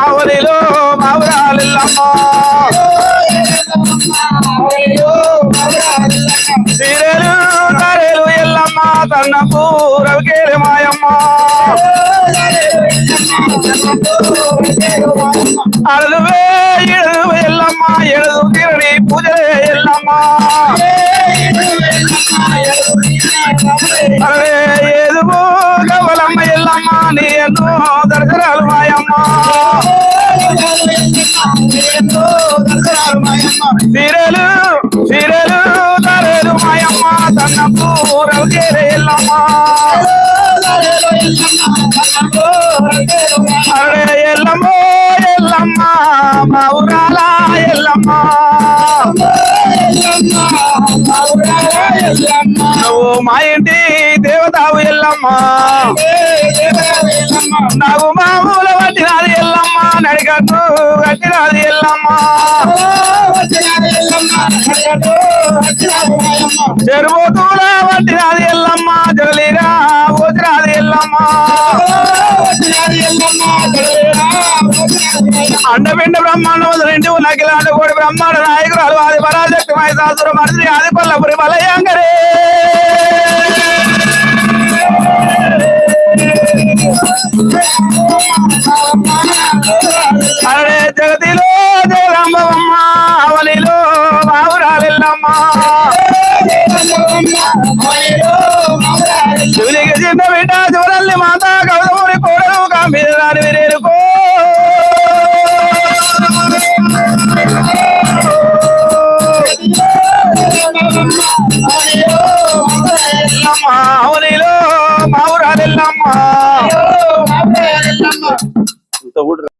అవనిలో మావురాలెల్లమ్మా సీరెలు తరెలు ఎల్లమ్మ తన్నపు రవికేరి మాయమ్మ అడువే ఎడువు ఎల్లమ్మ ఎడుదు కిరణి పూజలే ఎల్లమ్మ అరే ఏదుగు గవలమ్మ ఎల్లమ్మ నీ ఎన్నో దర్శనాలు మాయమ్మ సీరెలు సీరెలు తరెలు మాయమ్మ తన్నపు రవికేరి ఎల్లమ్మ అరే ఎల్లమ్మ ఎల్లమ్మ మావురాల ఎల్లమ్మ నువ్వు మా ఇంటి దేవతావు ఎల్లమ్మ నాకు మామూలు వట్టినాది ఎల్లమ్మ నడిగట్టు వట్టినాది ఎల్లమ్మ చెరుబోతుల వట్టినాది ఎల్లమ్మ జగలీరా వచ్చినాది ఎల్లమ్మ అండపిండ బ్రహ్మాండం రెండు నకిలాంటి కోడి బ్రహ్మాండ నాయకురాలు ఆది పరాశక్తి మహిషాసుర మర్ది ఆది పల్లపురి బలయంగరే అరే జగతిలో జగదంబమ్మ అవనిలో మావురాలెల్లమ్మ శివునికి చిన్న బిడ్డ శివరల్లి మాత కౌదముని కోడలు గంభీరాని విరేరుకో అవనిలో మావురాలెల్లమ్మ